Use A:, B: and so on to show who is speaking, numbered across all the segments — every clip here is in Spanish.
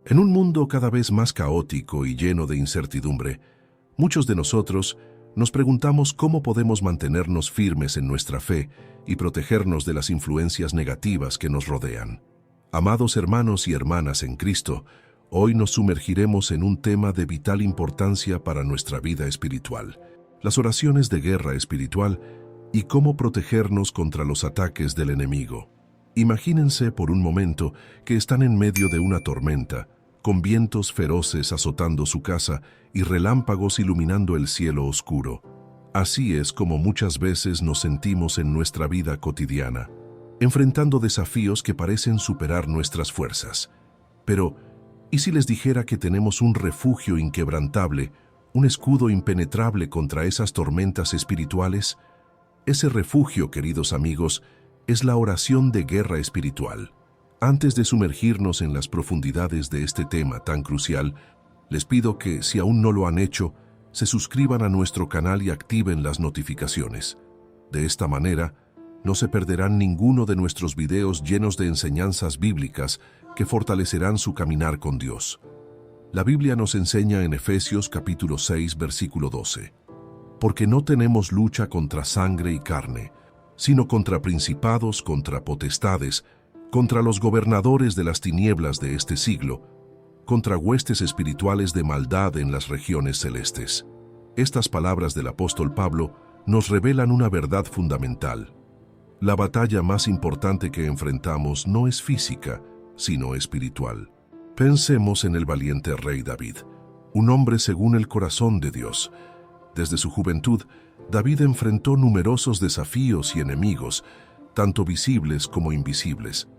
A: En un mundo cada vez más caótico y lleno de incertidumbre, muchos de nosotros nos preguntamos cómo podemos mantenernos firmes en nuestra fe y protegernos de las influencias negativas que nos rodean. Amados hermanos y hermanas en Cristo, hoy nos sumergiremos en un tema de vital importancia para nuestra vida espiritual: las oraciones de guerra espiritual y cómo protegernos contra los ataques del enemigo. Imagínense por un momento que están en medio de una tormenta, con vientos feroces azotando su casa y relámpagos iluminando el cielo oscuro. Así es como muchas veces nos sentimos en nuestra vida cotidiana, enfrentando desafíos que parecen superar nuestras fuerzas. Pero, ¿y si les dijera que tenemos un refugio inquebrantable, un escudo impenetrable contra esas tormentas espirituales? Ese refugio, queridos amigos, es la oración de guerra espiritual. Antes de sumergirnos en las profundidades de este tema tan crucial, les pido que, si aún no lo han hecho, se suscriban a nuestro canal y activen las notificaciones. De esta manera, no se perderán ninguno de nuestros videos llenos de enseñanzas bíblicas que fortalecerán su caminar con Dios. La Biblia nos enseña en Efesios capítulo 6, versículo 12: «Porque no tenemos lucha contra sangre y carne, sino contra principados, contra potestades, contra los gobernadores de las tinieblas de este siglo, contra huestes espirituales de maldad en las regiones celestes». Estas palabras del apóstol Pablo nos revelan una verdad fundamental. La batalla más importante que enfrentamos no es física, sino espiritual. Pensemos en el valiente rey David, un hombre según el corazón de Dios. Desde su juventud, David enfrentó numerosos desafíos y enemigos, tanto visibles como invisibles.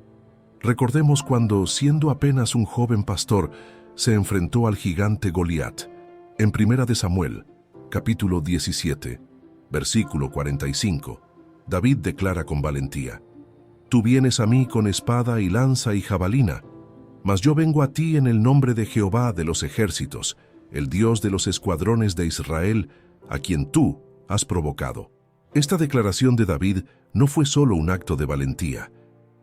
A: Recordemos cuando, siendo apenas un joven pastor, se enfrentó al gigante Goliat. En 1 de Samuel, capítulo 17, versículo 45, David declara con valentía: «Tú vienes a mí con espada y lanza y jabalina, mas yo vengo a ti en el nombre de Jehová de los ejércitos, el Dios de los escuadrones de Israel, a quien tú has provocado». Esta declaración de David no fue solo un acto de valentía,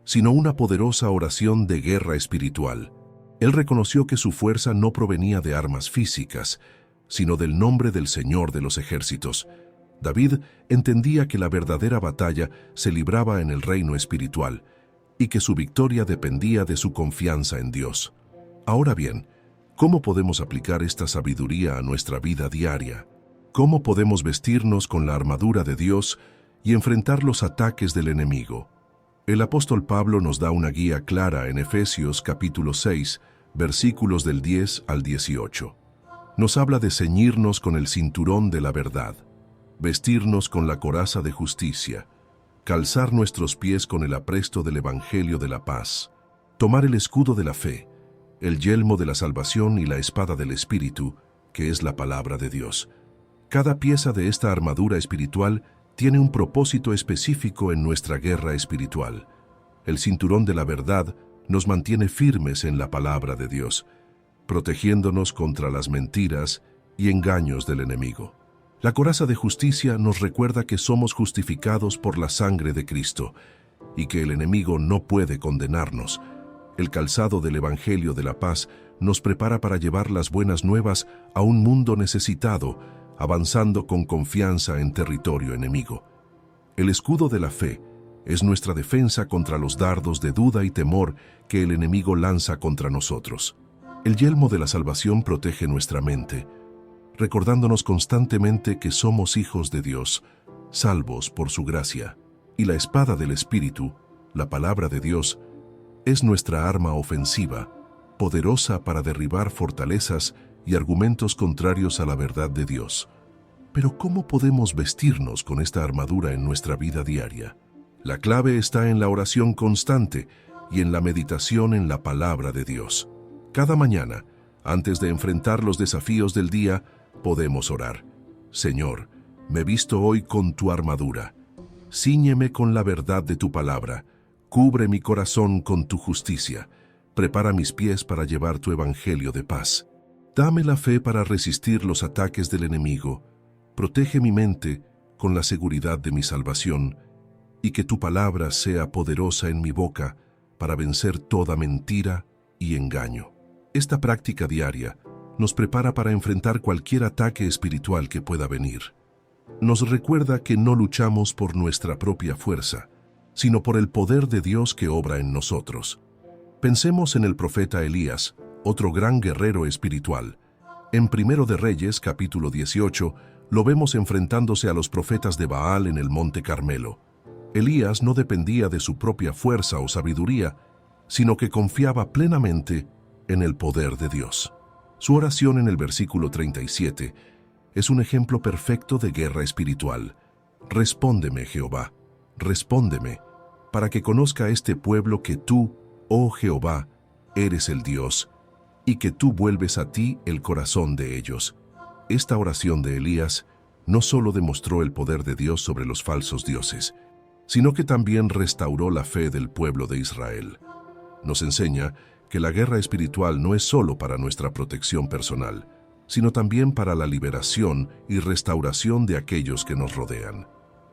A: sino una poderosa oración de guerra espiritual. Él reconoció que su fuerza no provenía de armas físicas, sino del nombre del Señor de los ejércitos. David entendía que la verdadera batalla se libraba en el reino espiritual y que su victoria dependía de su confianza en Dios. Ahora bien, ¿cómo podemos aplicar esta sabiduría a nuestra vida diaria? ¿Cómo podemos vestirnos con la armadura de Dios y enfrentar los ataques del enemigo? El apóstol Pablo nos da una guía clara en Efesios capítulo 6, versículos del 10 al 18. Nos habla de ceñirnos con el cinturón de la verdad, vestirnos con la coraza de justicia, calzar nuestros pies con el apresto del Evangelio de la paz, tomar el escudo de la fe, el yelmo de la salvación y la espada del Espíritu, que es la palabra de Dios. Cada pieza de esta armadura espiritual tiene un propósito específico en nuestra guerra espiritual. El cinturón de la verdad nos mantiene firmes en la palabra de Dios, protegiéndonos contra las mentiras y engaños del enemigo. La coraza de justicia nos recuerda que somos justificados por la sangre de Cristo y que el enemigo no puede condenarnos. El calzado del Evangelio de la paz nos prepara para llevar las buenas nuevas a un mundo necesitado, avanzando con confianza en territorio enemigo. El escudo de la fe es nuestra defensa contra los dardos de duda y temor que el enemigo lanza contra nosotros. El yelmo de la salvación protege nuestra mente, recordándonos constantemente que somos hijos de Dios, salvos por su gracia. Y la espada del Espíritu, la palabra de Dios, es nuestra arma ofensiva, poderosa para derribar fortalezas y argumentos contrarios a la verdad de Dios. Pero ¿cómo podemos vestirnos con esta armadura en nuestra vida diaria? La clave está en la oración constante y en la meditación en la palabra de Dios. Cada mañana, antes de enfrentar los desafíos del día, podemos orar: «Señor, me visto hoy con tu armadura. Cíñeme con la verdad de tu palabra. Cubre mi corazón con tu justicia. Prepara mis pies para llevar tu evangelio de paz. Dame la fe para resistir los ataques del enemigo. Protege mi mente con la seguridad de mi salvación, y que tu palabra sea poderosa en mi boca para vencer toda mentira y engaño». Esta práctica diaria nos prepara para enfrentar cualquier ataque espiritual que pueda venir. Nos recuerda que no luchamos por nuestra propia fuerza, sino por el poder de Dios que obra en nosotros. Pensemos en el profeta Elías, otro gran guerrero espiritual. En Primero de Reyes, capítulo 18, lo vemos enfrentándose a los profetas de Baal en el Monte Carmelo. Elías no dependía de su propia fuerza o sabiduría, sino que confiaba plenamente en el poder de Dios. Su oración en el versículo 37 es un ejemplo perfecto de guerra espiritual. Respóndeme, Jehová, respóndeme, para que conozca este pueblo que tú, oh Jehová, eres el Dios, y que tú vuelves a ti el corazón de ellos. Esta oración de Elías no solo demostró el poder de Dios sobre los falsos dioses, sino que también restauró la fe del pueblo de Israel. Nos enseña que la guerra espiritual no es solo para nuestra protección personal, sino también para la liberación y restauración de aquellos que nos rodean.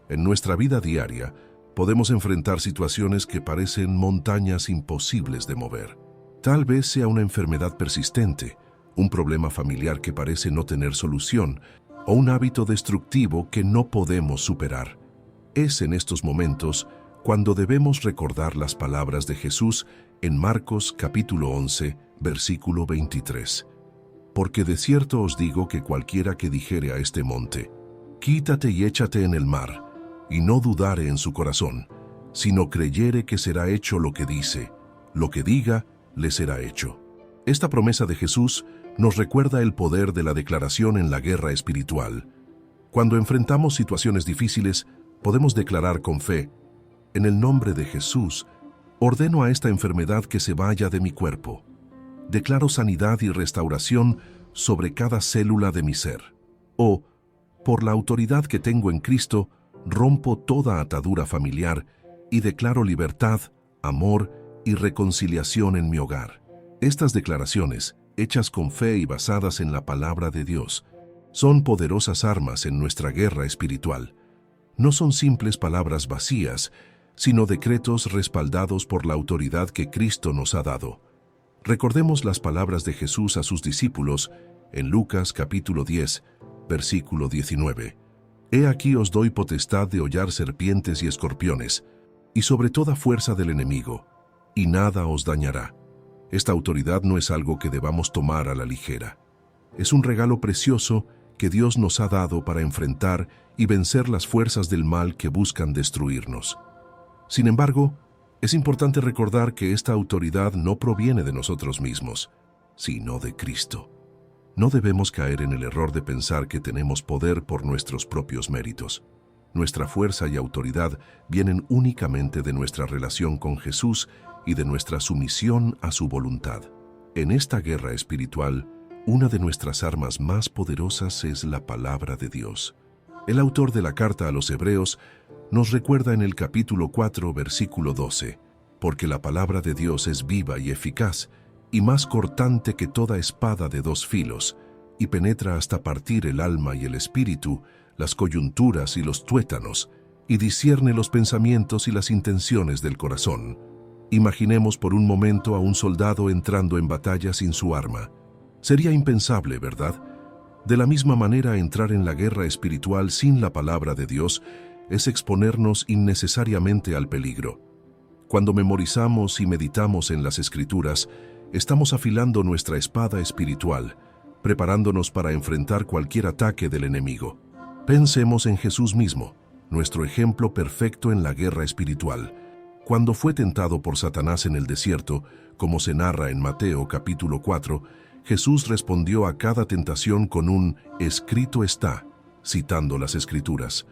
A: En nuestra vida diaria, podemos enfrentar situaciones que parecen montañas imposibles de mover. Tal vez sea una enfermedad persistente, un problema familiar que parece no tener solución, o un hábito destructivo que no podemos superar. Es en estos momentos cuando debemos recordar las palabras de Jesús en Marcos capítulo 11, versículo 23. Porque de cierto os digo que cualquiera que dijere a este monte, quítate y échate en el mar, y no dudare en su corazón, sino creyere que será hecho lo que dice, lo que diga, le será hecho. Esta promesa de Jesús nos recuerda el poder de la declaración en la guerra espiritual. Cuando enfrentamos situaciones difíciles, podemos declarar con fe, en el nombre de Jesús, ordeno a esta enfermedad que se vaya de mi cuerpo. Declaro sanidad y restauración sobre cada célula de mi ser. O, por la autoridad que tengo en Cristo, rompo toda atadura familiar y declaro libertad, amor y reconciliación en mi hogar. Estas declaraciones, hechas con fe y basadas en la palabra de Dios, son poderosas armas en nuestra guerra espiritual. No son simples palabras vacías, sino decretos respaldados por la autoridad que Cristo nos ha dado. Recordemos las palabras de Jesús a sus discípulos en Lucas capítulo 10, versículo 19. He aquí os doy potestad de hollar serpientes y escorpiones, y sobre toda fuerza del enemigo, y nada os dañará. Esta autoridad no es algo que debamos tomar a la ligera. Es un regalo precioso que Dios nos ha dado para enfrentar y vencer las fuerzas del mal que buscan destruirnos. Sin embargo, es importante recordar que esta autoridad no proviene de nosotros mismos, sino de Cristo. No debemos caer en el error de pensar que tenemos poder por nuestros propios méritos. Nuestra fuerza y autoridad vienen únicamente de nuestra relación con Jesús y de nuestra sumisión a su voluntad. En esta guerra espiritual, una de nuestras armas más poderosas es la palabra de Dios. El autor de la carta a los Hebreos nos recuerda en el capítulo 4, versículo 12, porque la palabra de Dios es viva y eficaz, y más cortante que toda espada de dos filos, y penetra hasta partir el alma y el espíritu, las coyunturas y los tuétanos, y discierne los pensamientos y las intenciones del corazón. Imaginemos por un momento a un soldado entrando en batalla sin su arma. Sería impensable, ¿verdad? De la misma manera, entrar en la guerra espiritual sin la palabra de Dios es exponernos innecesariamente al peligro. Cuando memorizamos y meditamos en las Escrituras, estamos afilando nuestra espada espiritual, preparándonos para enfrentar cualquier ataque del enemigo. Pensemos en Jesús mismo, nuestro ejemplo perfecto en la guerra espiritual. Cuando fue tentado por Satanás en el desierto, como se narra en Mateo capítulo 4, Jesús respondió a cada tentación con un «escrito está», citando las Escrituras.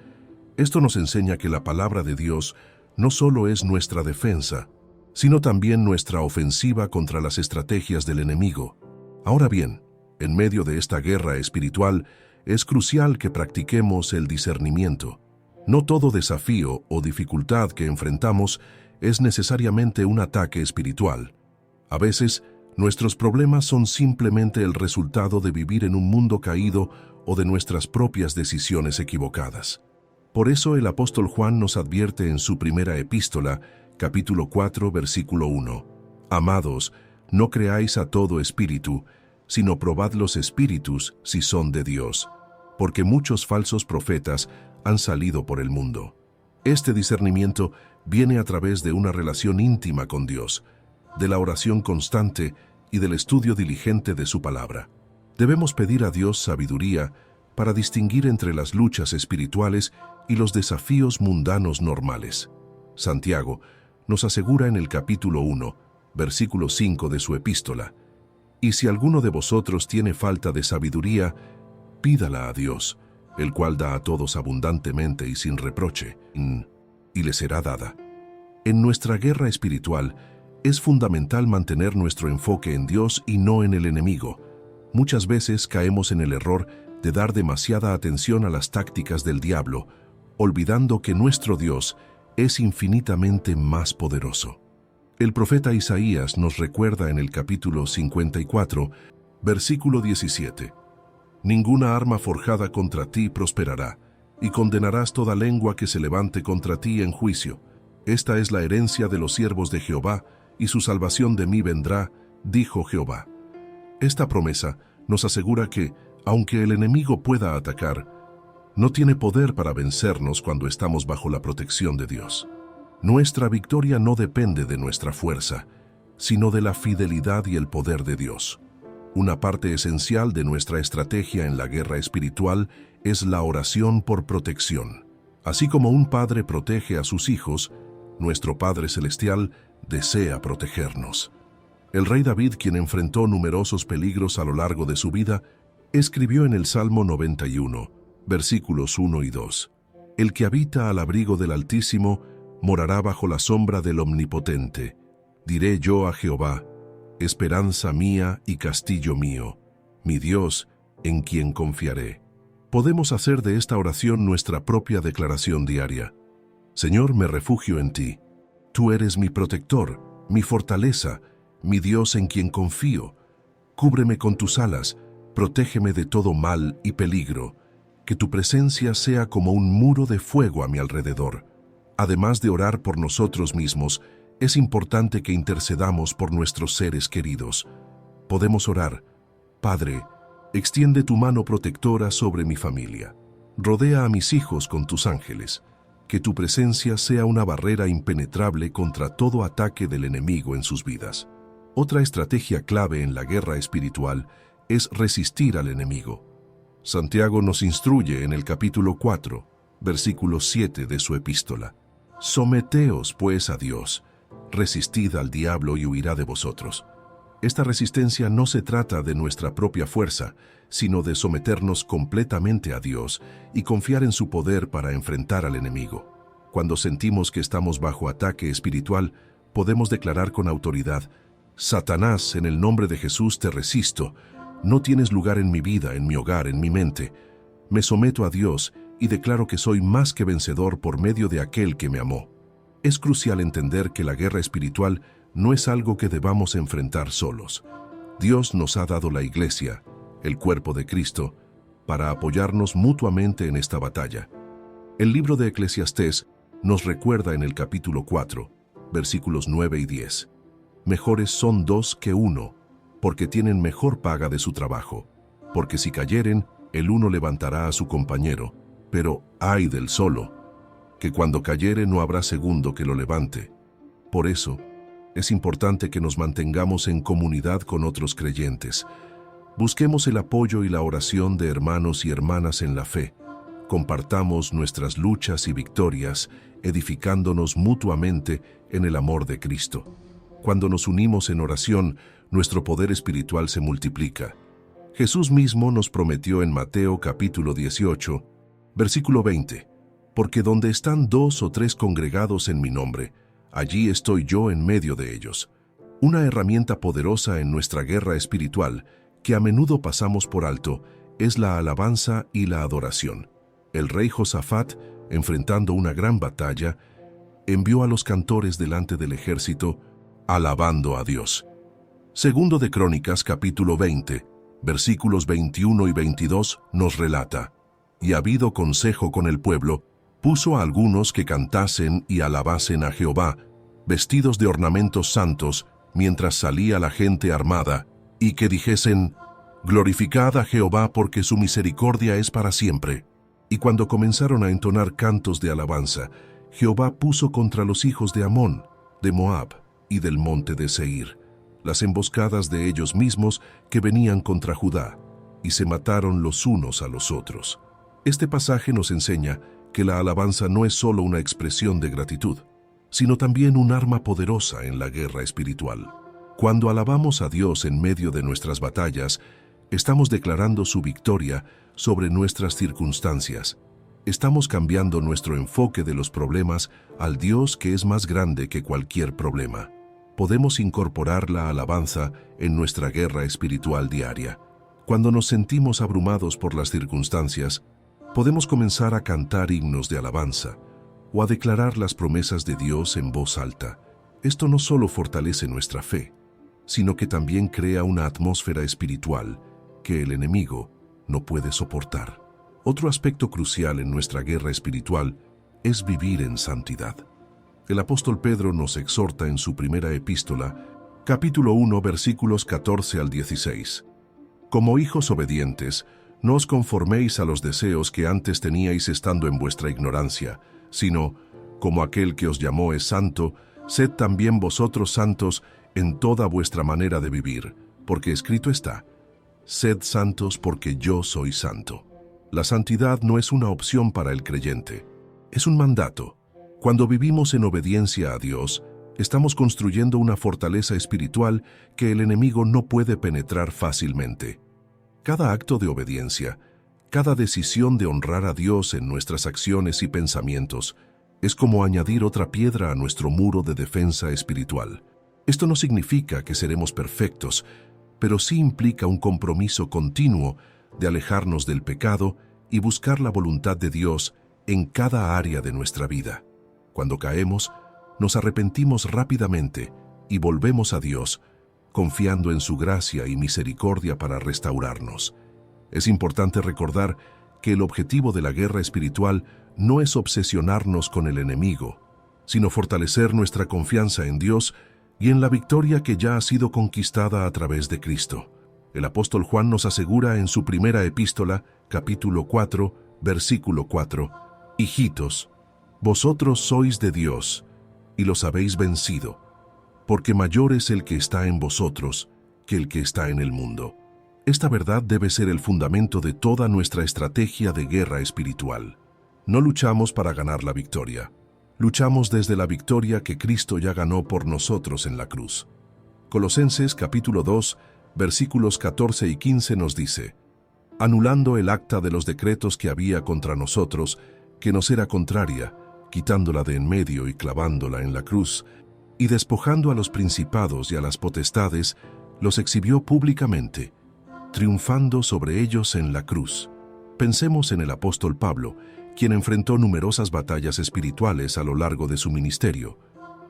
A: Esto nos enseña que la palabra de Dios no solo es nuestra defensa, sino también nuestra ofensiva contra las estrategias del enemigo. Ahora bien, en medio de esta guerra espiritual, es crucial que practiquemos el discernimiento. No todo desafío o dificultad que enfrentamos es necesariamente un ataque espiritual. A veces, nuestros problemas son simplemente el resultado de vivir en un mundo caído o de nuestras propias decisiones equivocadas. Por eso el apóstol Juan nos advierte en su primera epístola, capítulo 4, versículo 1. Amados, No creáis a todo espíritu, sino probad los espíritus si son de Dios, porque muchos falsos profetas han salido por el mundo. Este discernimiento viene a través de una relación íntima con Dios, de la oración constante y del estudio diligente de su palabra. Debemos pedir a Dios sabiduría para distinguir entre las luchas espirituales y los desafíos mundanos normales. Santiago nos asegura en el capítulo 1, versículo 5 de su epístola: «Y si alguno de vosotros tiene falta de sabiduría, pídala a Dios, el cual da a todos abundantemente y sin reproche, y le será dada». En nuestra guerra espiritual, es fundamental mantener nuestro enfoque en Dios y no en el enemigo. Muchas veces caemos en el error de dar demasiada atención a las tácticas del diablo, olvidando que nuestro Dios es infinitamente más poderoso. El profeta Isaías nos recuerda en el capítulo 54, versículo 17: «Ninguna arma forjada contra ti prosperará, y condenarás toda lengua que se levante contra ti en juicio. Esta es la herencia de los siervos de Jehová, y su salvación de mí vendrá, dijo Jehová». Esta promesa nos asegura que, aunque el enemigo pueda atacar, no tiene poder para vencernos cuando estamos bajo la protección de Dios. Nuestra victoria no depende de nuestra fuerza, sino de la fidelidad y el poder de Dios. Una parte esencial de nuestra estrategia en la guerra espiritual es la oración por protección. Así como un padre protege a sus hijos, nuestro Padre Celestial desea protegernos. El rey David, quien enfrentó numerosos peligros a lo largo de su vida, escribió en el Salmo 91, versículos 1 y 2: «El que habita al abrigo del Altísimo morará bajo la sombra del Omnipotente. Diré yo a Jehová: esperanza mía y castillo mío, mi Dios, en quien confiaré». Podemos hacer de esta oración nuestra propia declaración diaria. Señor, me refugio en ti. Tú eres mi protector, mi fortaleza, mi Dios en quien confío. Cúbreme con tus alas, protégeme de todo mal y peligro. Que tu presencia sea como un muro de fuego a mi alrededor. Además de orar por nosotros mismos, es importante que intercedamos por nuestros seres queridos. Podemos orar: Padre, extiende tu mano protectora sobre mi familia. Rodea a mis hijos con tus ángeles. Que tu presencia sea una barrera impenetrable contra todo ataque del enemigo en sus vidas. Otra estrategia clave en la guerra espiritual es resistir al enemigo. Santiago nos instruye en el capítulo 4, versículo 7 de su epístola: «Someteos, pues, a Dios, resistid al diablo y huirá de vosotros». Esta resistencia no se trata de nuestra propia fuerza, sino de someternos completamente a Dios y confiar en su poder para enfrentar al enemigo. Cuando sentimos que estamos bajo ataque espiritual, podemos declarar con autoridad: «Satanás, en el nombre de Jesús te resisto. No tienes lugar en mi vida, en mi hogar, en mi mente. Me someto a Dios y declaro que soy más que vencedor por medio de aquel que me amó». Es crucial entender que la guerra espiritual no es algo que debamos enfrentar solos. Dios nos ha dado la Iglesia, el cuerpo de Cristo, para apoyarnos mutuamente en esta batalla. El libro de Eclesiastés nos recuerda en el capítulo 4, versículos 9 y 10: «Mejores son dos que uno, porque tienen mejor paga de su trabajo. Porque si cayeren, el uno levantará a su compañero, pero ay del solo, que cuando cayere no habrá segundo que lo levante». Por eso, es importante que nos mantengamos en comunidad con otros creyentes. Busquemos el apoyo y la oración de hermanos y hermanas en la fe. Compartamos nuestras luchas y victorias, edificándonos mutuamente en el amor de Cristo. Cuando nos unimos en oración, nuestro poder espiritual se multiplica. Jesús mismo nos prometió en Mateo capítulo 18, versículo 20: «Porque donde están 2 o 3 congregados en mi nombre, allí estoy yo en medio de ellos». Una herramienta poderosa en nuestra guerra espiritual, que a menudo pasamos por alto, es la alabanza y la adoración. El rey Josafat, enfrentando una gran batalla, envió a los cantores delante del ejército, alabando a Dios. Segundo de Crónicas capítulo 20, versículos 21 y 22 nos relata: «Y habido consejo con el pueblo, puso a algunos que cantasen y alabasen a Jehová, vestidos de ornamentos santos, mientras salía la gente armada, y que dijesen: «Glorificad a Jehová, porque su misericordia es para siempre». Y cuando comenzaron a entonar cantos de alabanza, Jehová puso contra los hijos de Amón, de Moab y del monte de Seir las emboscadas de ellos mismos que venían contra Judá, y se mataron los unos a los otros. Este pasaje nos enseña que la alabanza no es solo una expresión de gratitud, sino también un arma poderosa en la guerra espiritual. Cuando alabamos a Dios en medio de nuestras batallas, estamos declarando su victoria sobre nuestras circunstancias. Estamos cambiando nuestro enfoque de los problemas al Dios que es más grande que cualquier problema. Podemos incorporar la alabanza en nuestra guerra espiritual diaria. Cuando nos sentimos abrumados por las circunstancias, podemos comenzar a cantar himnos de alabanza o a declarar las promesas de Dios en voz alta. Esto no solo fortalece nuestra fe, sino que también crea una atmósfera espiritual que el enemigo no puede soportar. Otro aspecto crucial en nuestra guerra espiritual es vivir en santidad. El apóstol Pedro nos exhorta en su primera epístola, capítulo 1, versículos 14 al 16. Como hijos obedientes, no os conforméis a los deseos que antes teníais estando en vuestra ignorancia, sino, como aquel que os llamó es santo, sed también vosotros santos en toda vuestra manera de vivir, porque escrito está: sed santos porque yo soy santo. La santidad no es una opción para el creyente, es un mandato. Cuando vivimos en obediencia a Dios, estamos construyendo una fortaleza espiritual que el enemigo no puede penetrar fácilmente. Cada acto de obediencia, cada decisión de honrar a Dios en nuestras acciones y pensamientos, es como añadir otra piedra a nuestro muro de defensa espiritual. Esto no significa que seremos perfectos, pero sí implica un compromiso continuo de alejarnos del pecado y buscar la voluntad de Dios en cada área de nuestra vida. Cuando caemos, nos arrepentimos rápidamente y volvemos a Dios, confiando en su gracia y misericordia para restaurarnos. Es importante recordar que el objetivo de la guerra espiritual no es obsesionarnos con el enemigo, sino fortalecer nuestra confianza en Dios y en la victoria que ya ha sido conquistada a través de Cristo. El apóstol Juan nos asegura en su primera epístola, capítulo 4, versículo 4, «Hijitos, vosotros sois de Dios, y los habéis vencido, porque mayor es el que está en vosotros que el que está en el mundo». Esta verdad debe ser el fundamento de toda nuestra estrategia de guerra espiritual. No luchamos para ganar la victoria. Luchamos desde la victoria que Cristo ya ganó por nosotros en la cruz. Colosenses capítulo 2, versículos 14 y 15 nos dice: «Anulando el acta de los decretos que había contra nosotros, que nos era contraria, quitándola de en medio y clavándola en la cruz, y despojando a los principados y a las potestades, los exhibió públicamente, triunfando sobre ellos en la cruz». Pensemos en el apóstol Pablo, quien enfrentó numerosas batallas espirituales a lo largo de su ministerio.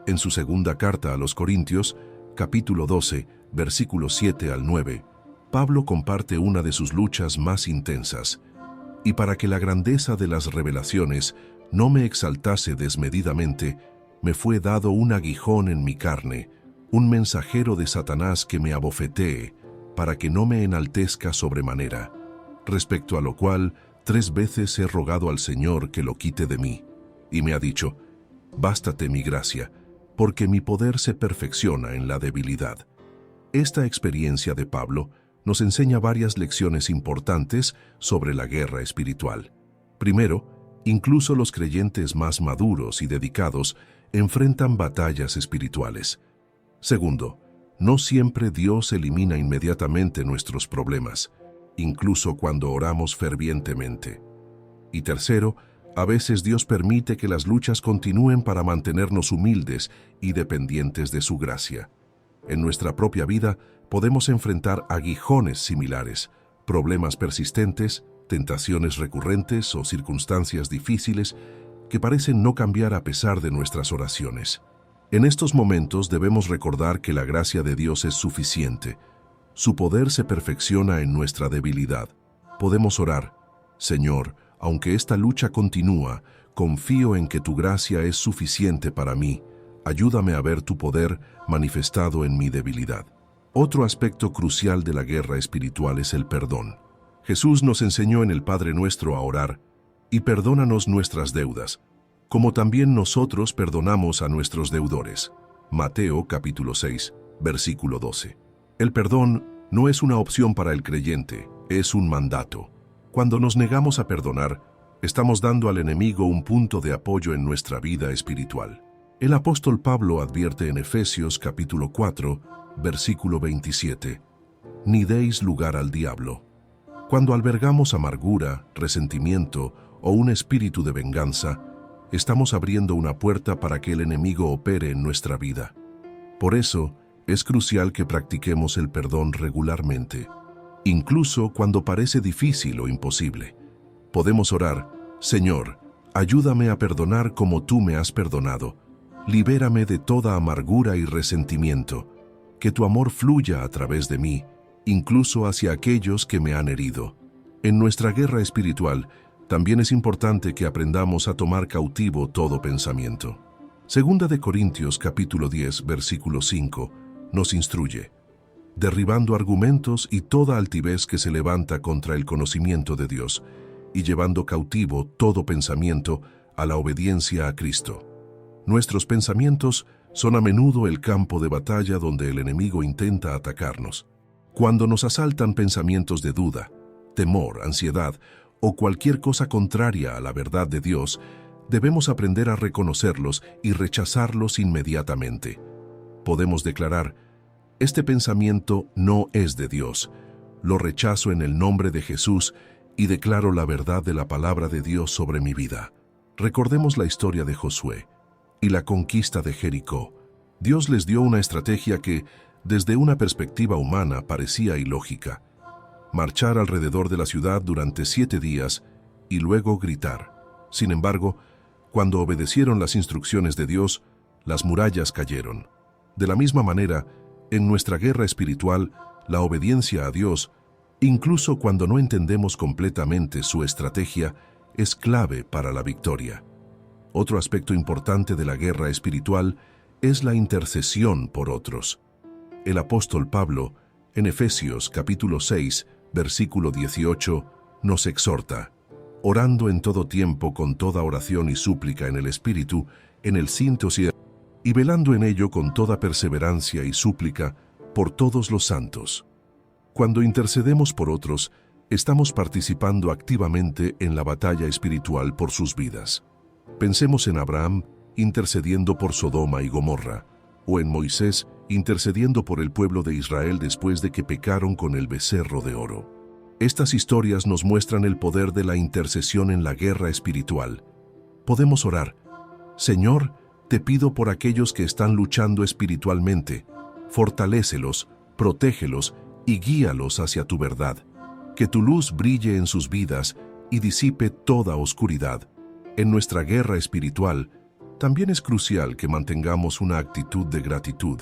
A: En su segunda carta a los Corintios, capítulo 12, versículos 7 al 9, Pablo comparte una de sus luchas más intensas. «Y para que la grandeza de las revelaciones no me exaltase desmedidamente, me fue dado un aguijón en mi carne, un mensajero de Satanás que me abofetee, para que no me enaltezca sobremanera. Respecto a lo cual, 3 veces he rogado al Señor que lo quite de mí, y me ha dicho: bástate mi gracia, porque mi poder se perfecciona en la debilidad». Esta experiencia de Pablo nos enseña varias lecciones importantes sobre la guerra espiritual. Primero, incluso los creyentes más maduros y dedicados enfrentan batallas espirituales. Segundo, no siempre Dios elimina inmediatamente nuestros problemas, incluso cuando oramos fervientemente. Y tercero, a veces Dios permite que las luchas continúen para mantenernos humildes y dependientes de su gracia. En nuestra propia vida podemos enfrentar aguijones similares, problemas persistentes, tentaciones recurrentes o circunstancias difíciles que parecen no cambiar a pesar de nuestras oraciones. En estos momentos debemos recordar que la gracia de Dios es suficiente. Su poder se perfecciona en nuestra debilidad. Podemos orar: «Señor, aunque esta lucha continúa, confío en que tu gracia es suficiente para mí, ayúdame a ver tu poder manifestado en mi debilidad. Otro aspecto crucial de la guerra espiritual es el perdón. Jesús nos enseñó en el Padre Nuestro a orar: y perdónanos nuestras deudas, como también nosotros perdonamos a nuestros deudores. Mateo capítulo 6, versículo 12. El perdón no es una opción para el creyente, es un mandato. Cuando nos negamos a perdonar, estamos dando al enemigo un punto de apoyo en nuestra vida espiritual. El apóstol Pablo advierte en Efesios capítulo 4, versículo 27, «Ni deis lugar al diablo». Cuando albergamos amargura, resentimiento o un espíritu de venganza, estamos abriendo una puerta para que el enemigo opere en nuestra vida. Por eso, es crucial que practiquemos el perdón regularmente, incluso cuando parece difícil o imposible. Podemos orar: Señor, ayúdame a perdonar como tú me has perdonado. Libérame de toda amargura y resentimiento. Que tu amor fluya a través de mí, incluso hacia aquellos que me han herido. En nuestra guerra espiritual, también es importante que aprendamos a tomar cautivo todo pensamiento. Segunda de Corintios capítulo 10, versículo 5, nos instruye: derribando argumentos y toda altivez que se levanta contra el conocimiento de Dios, y llevando cautivo todo pensamiento a la obediencia a Cristo. Nuestros pensamientos son a menudo el campo de batalla donde el enemigo intenta atacarnos. Cuando nos asaltan pensamientos de duda, temor, ansiedad o cualquier cosa contraria a la verdad de Dios, debemos aprender a reconocerlos y rechazarlos inmediatamente. Podemos declarar: este pensamiento no es de Dios. Lo rechazo en el nombre de Jesús y declaro la verdad de la palabra de Dios sobre mi vida. Recordemos la historia de Josué y la conquista de Jericó. Dios les dio una estrategia que, desde una perspectiva humana, parecía ilógica: marchar alrededor de la ciudad durante 7 días y luego gritar. Sin embargo, cuando obedecieron las instrucciones de Dios, las murallas cayeron. De la misma manera, en nuestra guerra espiritual, la obediencia a Dios, incluso cuando no entendemos completamente su estrategia, es clave para la victoria. Otro aspecto importante de la guerra espiritual es la intercesión por otros. El apóstol Pablo, en Efesios capítulo 6, versículo 18, nos exhorta: orando en todo tiempo con toda oración y súplica en el Espíritu, en el síntesis, y velando en ello con toda perseverancia y súplica por todos los santos. Cuando intercedemos por otros, estamos participando activamente en la batalla espiritual por sus vidas. Pensemos en Abraham intercediendo por Sodoma y Gomorra, o en Moisés intercediendo por el pueblo de Israel después de que pecaron con el becerro de oro. Estas historias nos muestran el poder de la intercesión en la guerra espiritual. Podemos orar: Señor, te pido por aquellos que están luchando espiritualmente, fortalécelos, protégelos y guíalos hacia tu verdad. Que tu luz brille en sus vidas y disipe toda oscuridad. En nuestra guerra espiritual, también es crucial que mantengamos una actitud de gratitud.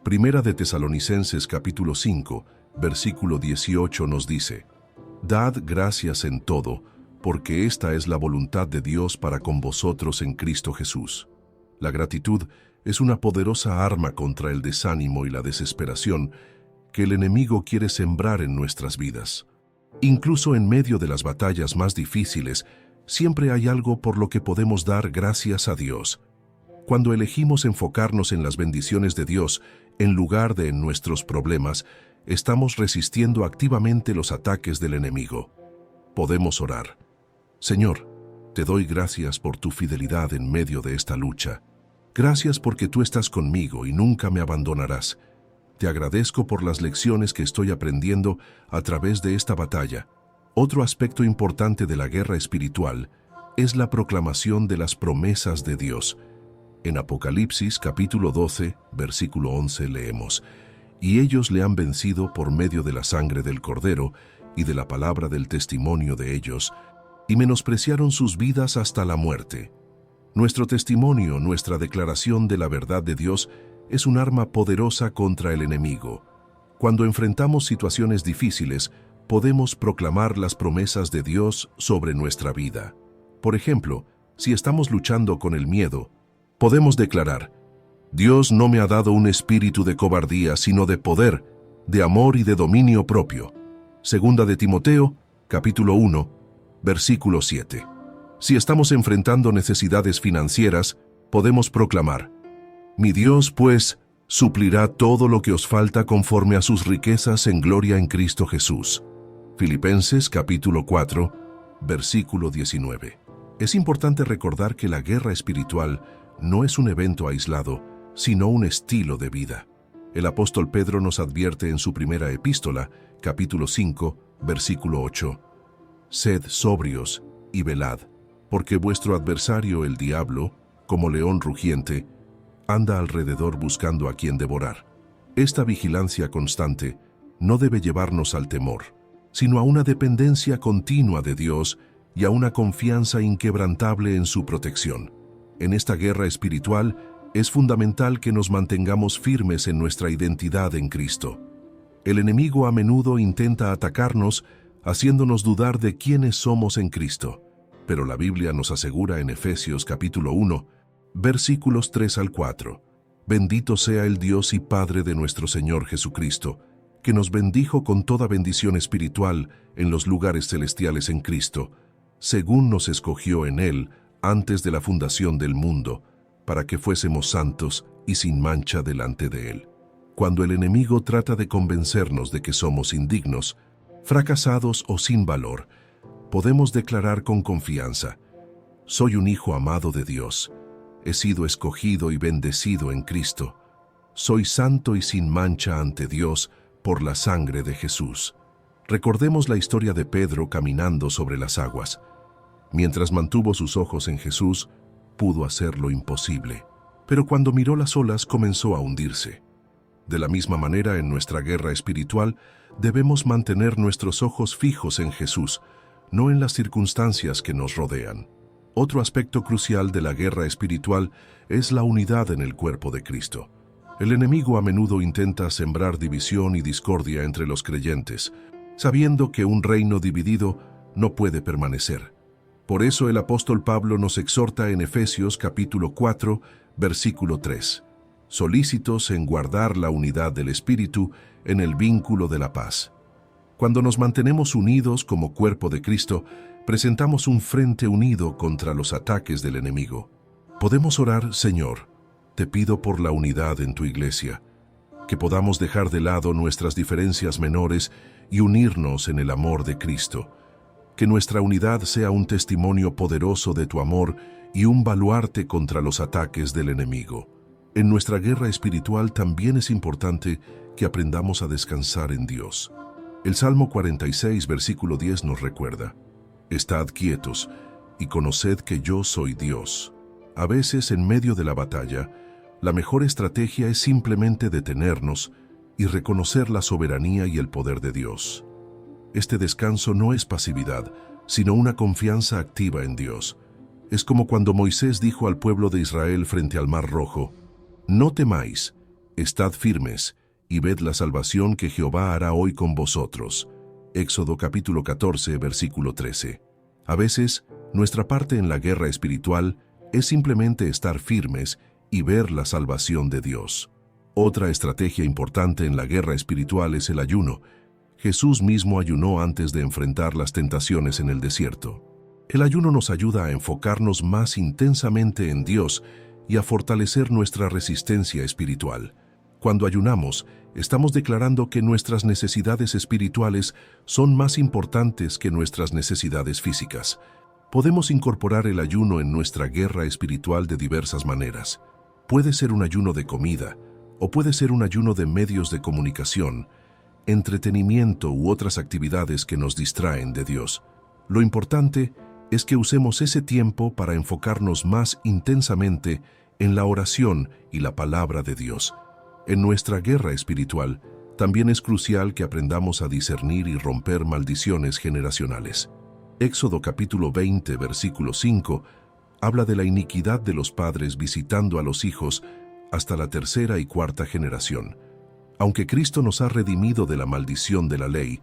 A: Primera de Tesalonicenses capítulo 5, versículo 18 nos dice: Dad gracias en todo, porque esta es la voluntad de Dios para con vosotros en Cristo Jesús. La gratitud es una poderosa arma contra el desánimo y la desesperación que el enemigo quiere sembrar en nuestras vidas. Incluso en medio de las batallas más difíciles, siempre hay algo por lo que podemos dar gracias a Dios. Cuando elegimos enfocarnos en las bendiciones de Dios en lugar de en nuestros problemas, estamos resistiendo activamente los ataques del enemigo. Podemos orar: Señor, te doy gracias por tu fidelidad en medio de esta lucha. Gracias porque tú estás conmigo y nunca me abandonarás. Te agradezco por las lecciones que estoy aprendiendo a través de esta batalla. Otro aspecto importante de la guerra espiritual es la proclamación de las promesas de Dios. En Apocalipsis capítulo 12, versículo 11 leemos: Y ellos le han vencido por medio de la sangre del Cordero y de la palabra del testimonio de ellos, y menospreciaron sus vidas hasta la muerte. Nuestro testimonio, nuestra declaración de la verdad de Dios, es un arma poderosa contra el enemigo. Cuando enfrentamos situaciones difíciles, podemos proclamar las promesas de Dios sobre nuestra vida. Por ejemplo, si estamos luchando con el miedo, podemos declarar: Dios no me ha dado un espíritu de cobardía, sino de poder, de amor y de dominio propio. Segunda de Timoteo, capítulo 1, versículo 7. Si estamos enfrentando necesidades financieras, podemos proclamar: mi Dios, pues, suplirá todo lo que os falta conforme a sus riquezas en gloria en Cristo Jesús. Filipenses capítulo 4, versículo 19. Es importante recordar que la guerra espiritual no es un evento aislado, sino un estilo de vida. El apóstol Pedro nos advierte en su primera epístola, capítulo 5, versículo 8: Sed sobrios y velad, porque vuestro adversario el diablo, como león rugiente, anda alrededor buscando a quien devorar. Esta vigilancia constante no debe llevarnos al temor, sino a una dependencia continua de Dios y a una confianza inquebrantable en su protección. En esta guerra espiritual es fundamental que nos mantengamos firmes en nuestra identidad en Cristo. El enemigo a menudo intenta atacarnos haciéndonos dudar de quiénes somos en Cristo, pero la Biblia nos asegura en Efesios capítulo 1, versículos 3 al 4: Bendito sea el Dios y Padre de nuestro Señor Jesucristo, que nos bendijo con toda bendición espiritual en los lugares celestiales en Cristo, según nos escogió en Él antes de la fundación del mundo, para que fuésemos santos y sin mancha delante de Él. Cuando el enemigo trata de convencernos de que somos indignos, fracasados o sin valor, podemos declarar con confianza: soy un hijo amado de Dios, he sido escogido y bendecido en Cristo, soy santo y sin mancha ante Dios por la sangre de Jesús. Recordemos la historia de Pedro caminando sobre las aguas. Mientras mantuvo sus ojos en Jesús, pudo hacer lo imposible, pero cuando miró las olas comenzó a hundirse. De la misma manera, en nuestra guerra espiritual, debemos mantener nuestros ojos fijos en Jesús, no en las circunstancias que nos rodean. Otro aspecto crucial de la guerra espiritual es la unidad en el cuerpo de Cristo. El enemigo a menudo intenta sembrar división y discordia entre los creyentes, sabiendo que un reino dividido no puede permanecer. Por eso el apóstol Pablo nos exhorta en Efesios capítulo 4, versículo 3: solícitos en guardar la unidad del Espíritu en el vínculo de la paz. Cuando nos mantenemos unidos como cuerpo de Cristo, presentamos un frente unido contra los ataques del enemigo. Podemos orar: Señor, te pido por la unidad en tu iglesia, que podamos dejar de lado nuestras diferencias menores y unirnos en el amor de Cristo. Que nuestra unidad sea un testimonio poderoso de tu amor y un baluarte contra los ataques del enemigo. En nuestra guerra espiritual también es importante que aprendamos a descansar en Dios. El Salmo 46, versículo 10 nos recuerda: Estad quietos y conoced que yo soy Dios. A veces, en medio de la batalla, la mejor estrategia es simplemente detenernos y reconocer la soberanía y el poder de Dios. Este descanso no es pasividad, sino una confianza activa en Dios. Es como cuando Moisés dijo al pueblo de Israel frente al Mar Rojo: No temáis, estad firmes, y ved la salvación que Jehová hará hoy con vosotros. Éxodo capítulo 14, versículo 13. A veces, nuestra parte en la guerra espiritual es simplemente estar firmes y ver la salvación de Dios. Otra estrategia importante en la guerra espiritual es el ayuno. Jesús mismo ayunó antes de enfrentar las tentaciones en el desierto. El ayuno nos ayuda a enfocarnos más intensamente en Dios y a fortalecer nuestra resistencia espiritual. Cuando ayunamos, estamos declarando que nuestras necesidades espirituales son más importantes que nuestras necesidades físicas. Podemos incorporar el ayuno en nuestra guerra espiritual de diversas maneras. Puede ser un ayuno de comida, o puede ser un ayuno de medios de comunicación, entretenimiento u otras actividades que nos distraen de Dios. Lo importante es que usemos ese tiempo para enfocarnos más intensamente en la oración y la palabra de Dios. En nuestra guerra espiritual, también es crucial que aprendamos a discernir y romper maldiciones generacionales. Éxodo capítulo 20, versículo 5, habla de la iniquidad de los padres visitando a los hijos hasta la tercera y cuarta generación. Aunque Cristo nos ha redimido de la maldición de la ley,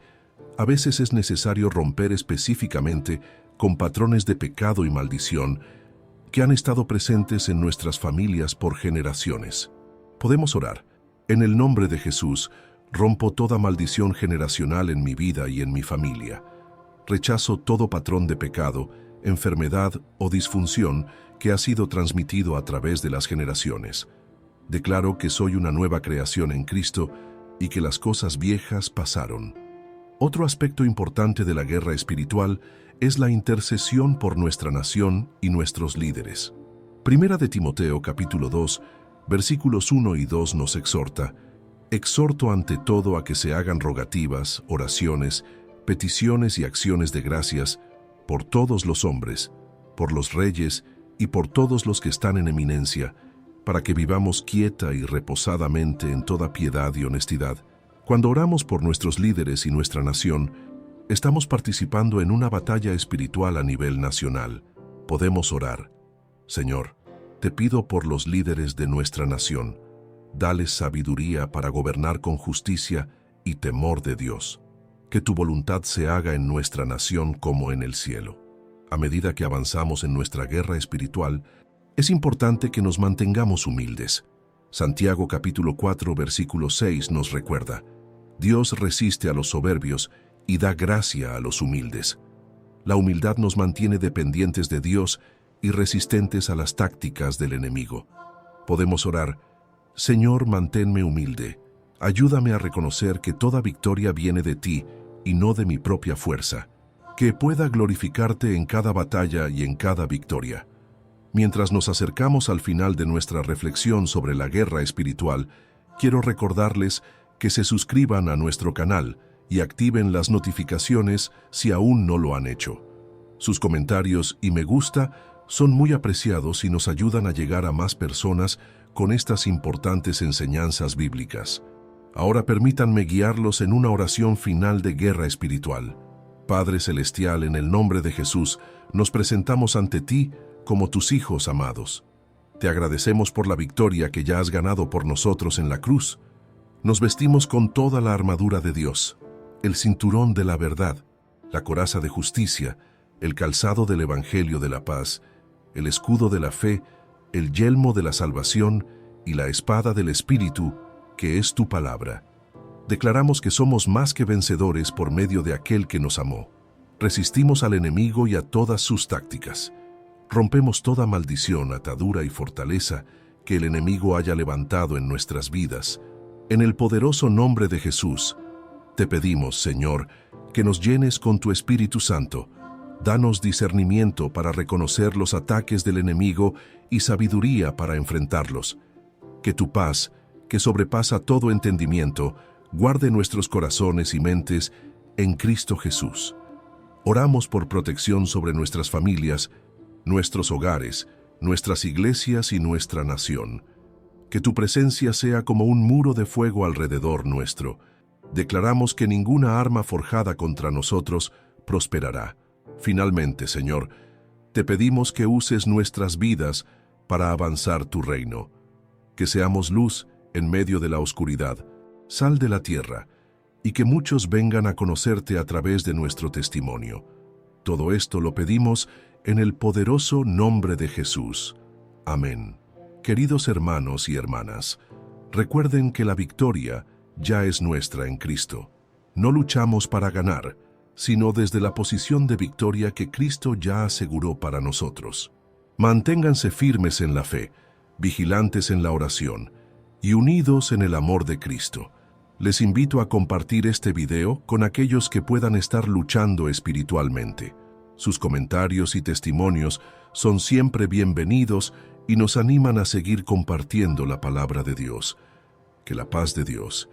A: a veces es necesario romper específicamente con patrones de pecado y maldición que han estado presentes en nuestras familias por generaciones. Podemos orar. En el nombre de Jesús, rompo toda maldición generacional en mi vida y en mi familia. Rechazo todo patrón de pecado, enfermedad o disfunción que ha sido transmitido a través de las generaciones. Declaro que soy una nueva creación en Cristo y que las cosas viejas pasaron. Otro aspecto importante de la guerra espiritual es la intercesión por nuestra nación y nuestros líderes. Primera de Timoteo capítulo 2, versículos 1 y 2 nos exhorta: exhorto ante todo a que se hagan rogativas, oraciones, peticiones y acciones de gracias por todos los hombres, por los reyes y por todos los que están en eminencia, para que vivamos quieta y reposadamente en toda piedad y honestidad. Cuando oramos por nuestros líderes y nuestra nación, estamos participando en una batalla espiritual a nivel nacional. Podemos orar: Señor, te pido por los líderes de nuestra nación. Dales sabiduría para gobernar con justicia y temor de Dios. Que tu voluntad se haga en nuestra nación como en el cielo. A medida que avanzamos en nuestra guerra espiritual, es importante que nos mantengamos humildes. Santiago capítulo 4, versículo 6 nos recuerda: Dios resiste a los soberbios y da gracia a los humildes. La humildad nos mantiene dependientes de Dios y resistentes a las tácticas del enemigo. Podemos orar: Señor, manténme humilde. Ayúdame a reconocer que toda victoria viene de ti y no de mi propia fuerza. Que pueda glorificarte en cada batalla y en cada victoria. Mientras nos acercamos al final de nuestra reflexión sobre la guerra espiritual, quiero recordarles que se suscriban a nuestro canal y activen las notificaciones si aún no lo han hecho. Sus comentarios y me gusta son muy apreciados y nos ayudan a llegar a más personas con estas importantes enseñanzas bíblicas. Ahora permítanme guiarlos en una oración final de guerra espiritual. Padre Celestial, en el nombre de Jesús, nos presentamos ante ti como tus hijos amados. Te agradecemos por la victoria que ya has ganado por nosotros en la cruz. Nos vestimos con toda la armadura de Dios, el cinturón de la verdad, la coraza de justicia, el calzado del Evangelio de la paz, el escudo de la fe, el yelmo de la salvación y la espada del Espíritu, que es tu palabra. Declaramos que somos más que vencedores por medio de aquel que nos amó. Resistimos al enemigo y a todas sus tácticas. Rompemos toda maldición, atadura y fortaleza que el enemigo haya levantado en nuestras vidas. En el poderoso nombre de Jesús, te pedimos, Señor, que nos llenes con tu Espíritu Santo. Danos discernimiento para reconocer los ataques del enemigo y sabiduría para enfrentarlos. Que tu paz, que sobrepasa todo entendimiento, guarde nuestros corazones y mentes en Cristo Jesús. Oramos por protección sobre nuestras familias, nuestros hogares, nuestras iglesias y nuestra nación. Que tu presencia sea como un muro de fuego alrededor nuestro. Declaramos que ninguna arma forjada contra nosotros prosperará. Finalmente, Señor, te pedimos que uses nuestras vidas para avanzar tu reino. Que seamos luz en medio de la oscuridad, sal de la tierra, y que muchos vengan a conocerte a través de nuestro testimonio. Todo esto lo pedimos en el poderoso nombre de Jesús. Amén. Queridos hermanos y hermanas, recuerden que la victoria ya es nuestra en Cristo. No luchamos para ganar, sino desde la posición de victoria que Cristo ya aseguró para nosotros. Manténganse firmes en la fe, vigilantes en la oración y unidos en el amor de Cristo. Les invito a compartir este video con aquellos que puedan estar luchando espiritualmente. Sus comentarios y testimonios son siempre bienvenidos y nos animan a seguir compartiendo la palabra de Dios. Que la paz de Dios